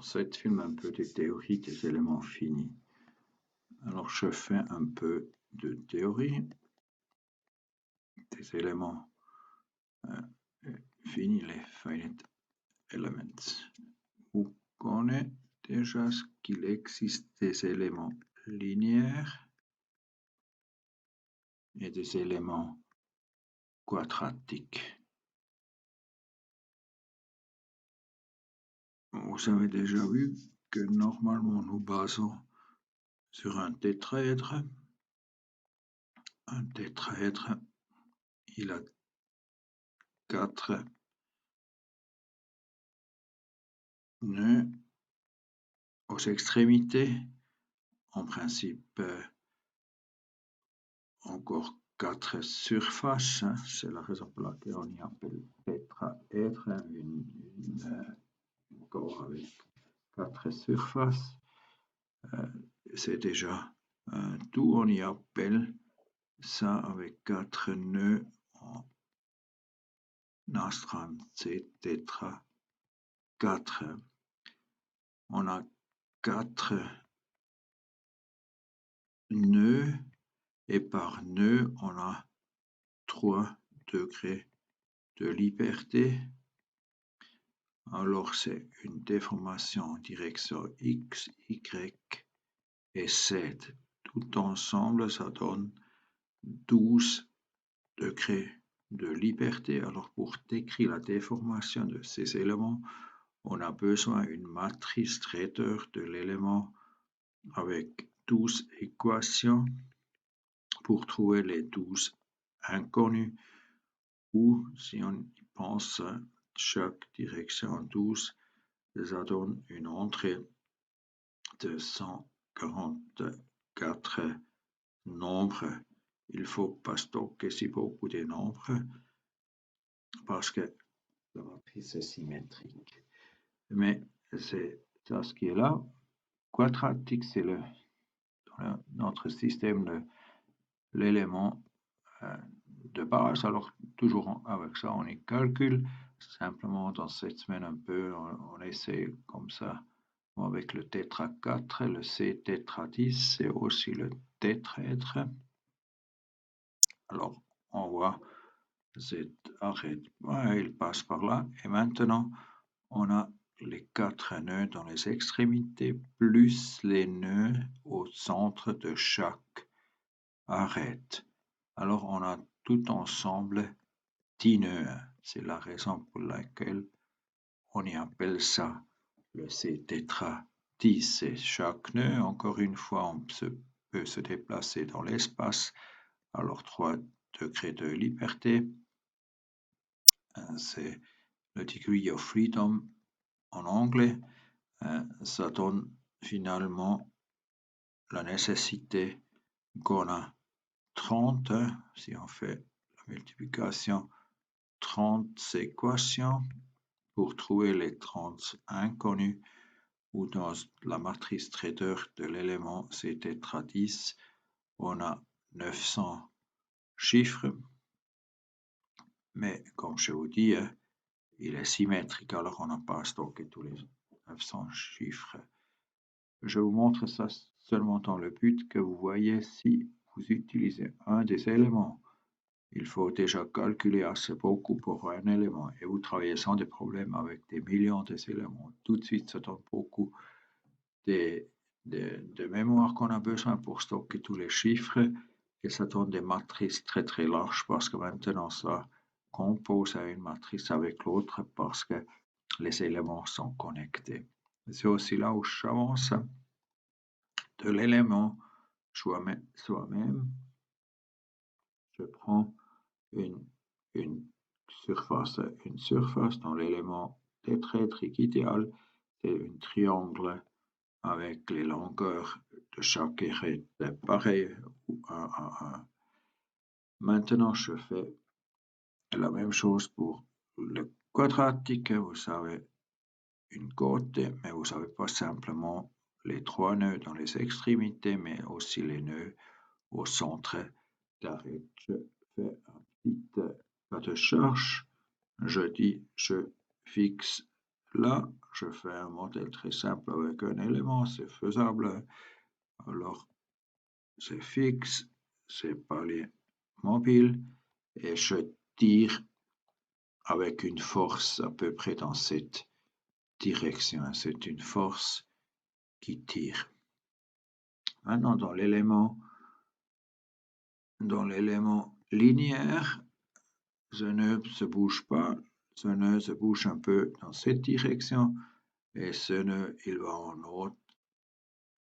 cette film un peu de théorie des éléments finis. Alors je fais un peu de théorie des éléments finis, les finite elements. Vous connaissez déjà qu'il existe des éléments linéaires et des éléments quadratiques. Vous avez déjà vu que normalement nous basons sur un tétraèdre. Un tétraèdre, il a 4 nœuds aux extrémités. En principe, encore 4 surfaces. C'est la raison pour laquelle on y appelle tétraèdre, un corps avec 4 surfaces. C'est déjà un tout. On y appelle ça avec 4 nœuds en astral, c'est tétra 4. On a 4 nœuds et par nœud, on a 3 degrés de liberté. Alors c'est une déformation en direction X, Y et Z. Tout ensemble, ça donne 12 degrés de liberté. Alors pour décrire la déformation de ces éléments, on a besoin d'une matrice traiteur de l'élément avec 12 équations pour trouver les 12 inconnus, ou si on y pense, chaque direction 12, ça donne une entrée de 144 nombres. Il ne faut pas stocker si beaucoup de nombres parce que la matrice est symétrique. Mais c'est ça ce qui est là. Quadratique, c'est dans notre système l'élément de base. Alors toujours avec ça, on y calcule. Simplement dans cette semaine un peu, on essaie comme ça avec le tétra 4, le C tétra 10 et aussi le tétraèdre. Alors on voit cet arrêt, il passe par là et maintenant on a les 4 nœuds dans les extrémités plus les nœuds au centre de chaque arête. Alors on a tout ensemble 10 nœuds. C'est la raison pour laquelle on y appelle ça le C tétra 10. Et chaque nœud, encore une fois, peut se déplacer dans l'espace. Alors 3 degrés de liberté. C'est le degree of freedom en anglais. Ça donne finalement la nécessité qu'on a 30, si on fait la multiplication, 30 équations pour trouver les 30 inconnus, ou dans la matrice traiteur de l'élément C tétra 10, on a 900 chiffres. Mais comme je vous dis, il est symétrique, alors on n'a pas à stocker tous les 900 chiffres. Je vous montre ça seulement dans le but que vous voyez si vous utilisez un des éléments. Il faut déjà calculer assez beaucoup pour un élément et vous travaillez sans des problèmes avec des millions d'éléments. Tout de suite, ça donne beaucoup de mémoire qu'on a besoin pour stocker tous les chiffres et ça donne des matrices très très larges parce que maintenant ça compose à une matrice avec l'autre parce que les éléments sont connectés. C'est aussi là où j'avance de l'élément soi-même. Je prends une surface dans l'élément tétraédrique idéal, c'est un triangle avec les longueurs de chaque arête pareilles, ou 1 à 1. Maintenant, je fais la même chose pour le quadratique. Vous savez une côte, mais vous savez pas simplement les 3 nœuds dans les extrémités, mais aussi les nœuds au centre d'arête. Je fais un petit cas de charge. Je dis, je fixe là, je fais un modèle très simple avec un élément, c'est faisable. Alors, c'est fixe, c'est palier mobile, et je tire avec une force à peu près dans cette direction. C'est une force qui tire. Maintenant, dans l'élément linéaire, ce nœud ne se bouge pas, ce nœud se bouge un peu dans cette direction, et ce nœud, il va en haut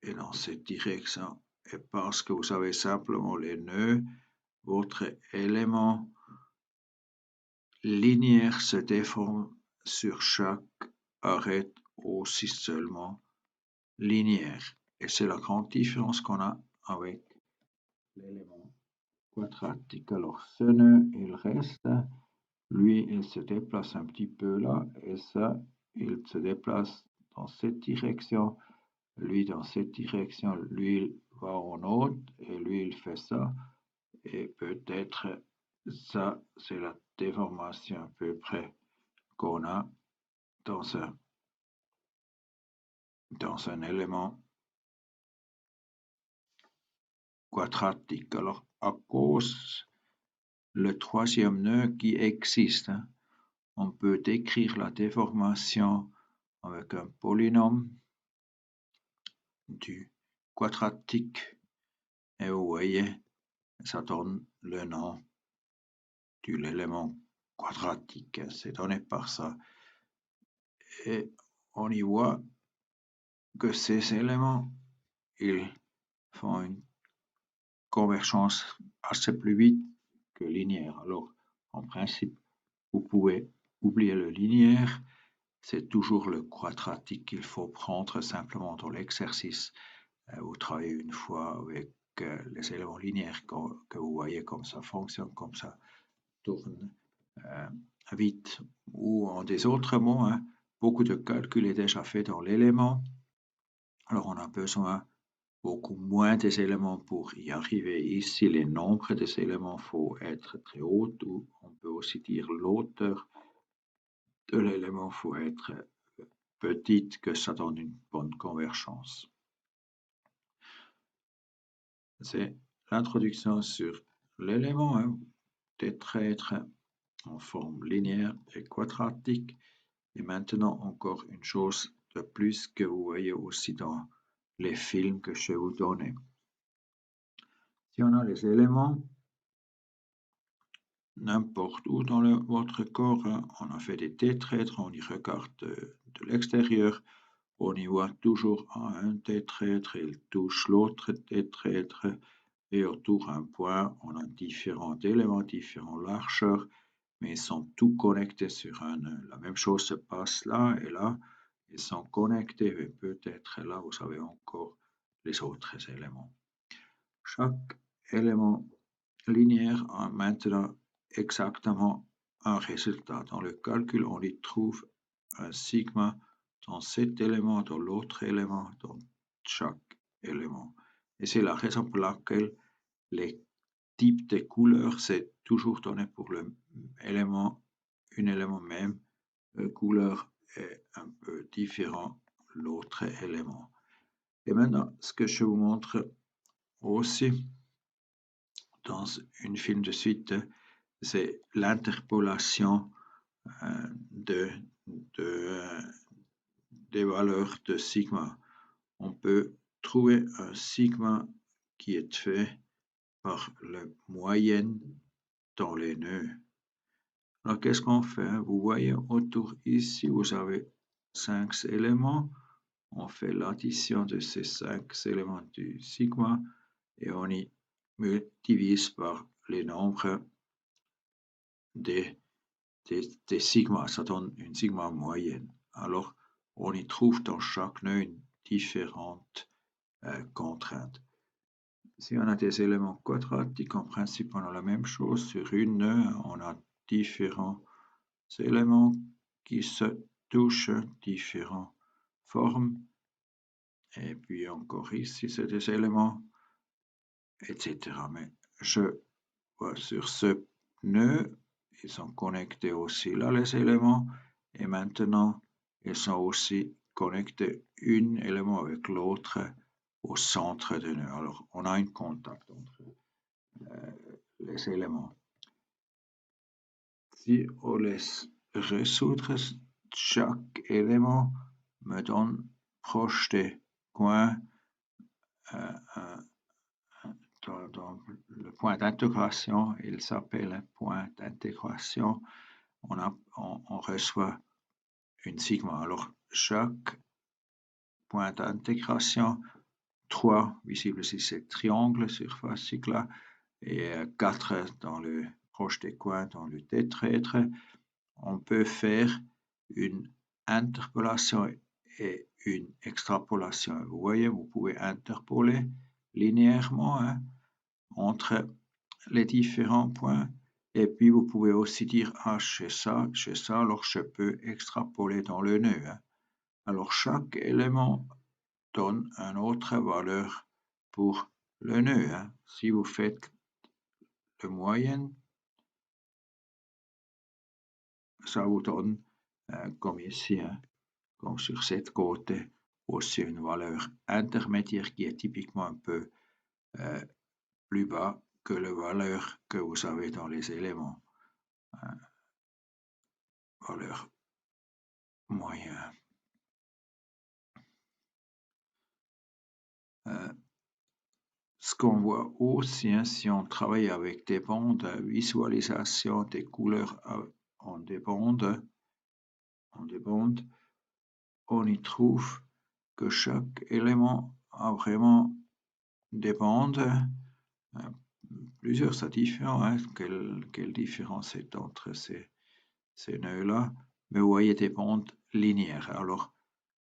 et dans cette direction. Et parce que vous avez simplement les nœuds, votre élément linéaire se déforme sur chaque arête aussi seulement linéaire. Et c'est la grande différence qu'on a avec l'élément quadratique. Alors, ce nœud, il reste, lui, il se déplace un petit peu là, et ça, il se déplace dans cette direction, lui dans cette direction, lui, il va en haut, et lui, il fait ça, et peut-être ça, c'est la déformation à peu près qu'on a dans un élément quadratique. Alors, à cause le troisième nœud qui existe, hein, on peut décrire la déformation avec un polynôme du quadratique. Et vous voyez, ça donne le nom de l'élément quadratique. C'est donné par ça. Et on y voit que ces éléments, ils font une convergence assez plus vite que linéaire. Alors, en principe, vous pouvez oublier le linéaire, c'est toujours le quadratique qu'il faut prendre simplement dans l'exercice. Vous travaillez une fois avec les éléments linéaires que vous voyez comme ça fonctionne, comme ça tourne vite. Ou en des autres mots, hein, beaucoup de calculs est déjà fait dans l'élément. Alors on a besoin beaucoup moins des éléments pour y arriver. Ici, les nombres des éléments faut être très haut, ou on peut aussi dire l'hauteur de l'élément faut être petite, que ça donne une bonne convergence. C'est l'introduction sur l'élément, hein, tétraèdre en forme linéaire et quadratique. Et maintenant, encore une chose de plus que vous voyez aussi dans les films que je vais vous donner. Si on a les éléments, n'importe où dans votre corps, hein, on a fait des tétraèdres, on y regarde de l'extérieur, on y voit toujours un tétraèdre, il touche l'autre tétraèdre, et autour d'un point, on a différents éléments, différentes largeurs, mais ils sont tous connectés sur un nœud. La même chose se passe là et là, ils sont connectés, et peut-être là, vous avez encore les autres éléments. Chaque élément linéaire a maintenant exactement un résultat. Dans le calcul, on y trouve un sigma dans cet élément, dans l'autre élément, dans chaque élément. Et c'est la raison pour laquelle les types de couleurs, c'est toujours donné pour un élément même, couleur est un peu différent l'autre élément. Et maintenant, ce que je vous montre aussi dans une film de suite, c'est l'interpolation des valeurs de sigma. On peut trouver un sigma qui est fait par la moyenne dans les nœuds. Alors, qu'est-ce qu'on fait? Vous voyez autour ici, vous avez 5 éléments. On fait l'addition de ces 5 éléments du sigma et on y divise par les nombres des sigmas. Ça donne une sigma moyenne. Alors, on y trouve dans chaque nœud une différente contrainte. Si on a des éléments quadratiques, en principe, on a la même chose. Sur une nœud, on a différents éléments qui se touchent, différentes formes. Et puis encore ici, c'est des éléments, etc. Mais je vois sur ce nœud, ils sont connectés aussi là, les éléments. Et maintenant, et sont aussi connectés un élément avec l'autre au centre du nœud. Alors, on a un contact entre les éléments. Si on laisse résoudre, chaque élément me donne proche des coins dans le point d'intégration, il s'appelle un point d'intégration. On reçoit une sigma. Alors, chaque point d'intégration, 3 visible ici, c'est triangle, surface là, et 4 dans le proche des coins dans le tétraèdre. On peut faire une interpolation et une extrapolation. Vous voyez, vous pouvez interpoler linéairement entre les différents points. Et puis, vous pouvez aussi dire, ah, j'ai ça, alors je peux extrapoler dans le nœud. Alors, chaque élément donne une autre valeur pour le nœud. Si vous faites le moyenne, ça vous donne, comme ici, comme sur cette côté, aussi une valeur intermédiaire qui est typiquement un peu plus bas que la valeur que vous avez dans les éléments. Valeur moyenne. Ce qu'on voit aussi, si on travaille avec des bandes, visualisation des couleurs en des bandes, on y trouve que chaque élément a vraiment des bandes, plusieurs, c'est différent, quelle différence est entre ces nœuds-là, mais vous voyez des bandes linéaires. Alors,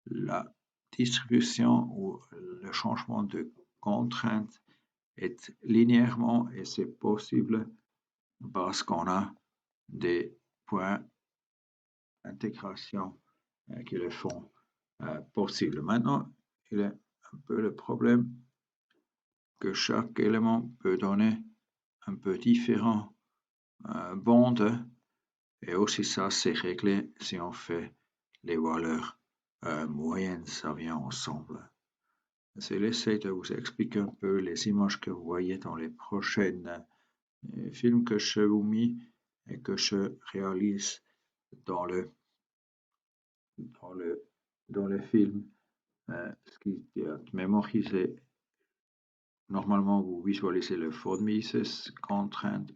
la distribution ou le changement de contrainte est linéairement et c'est possible parce qu'on a des points d'intégration qui le font possible. Maintenant, il y a un peu le problème que chaque élément peut donner un peu différents bandes et aussi ça c'est réglé si on fait les valeurs moyennes, ça vient ensemble. J'essaie de vous expliquer un peu les images que vous voyez dans les prochaines films que je vous mis et que je réalise dans le film. Ce qui est mémorisé, normalement vous visualisez le fond de Mises contrainte.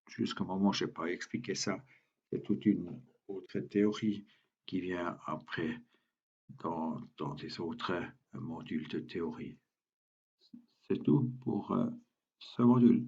Jusqu'au moment où je n'ai pas expliqué ça, c'est toute une autre théorie qui vient après dans des autres modules de théorie. C'est tout pour ce module.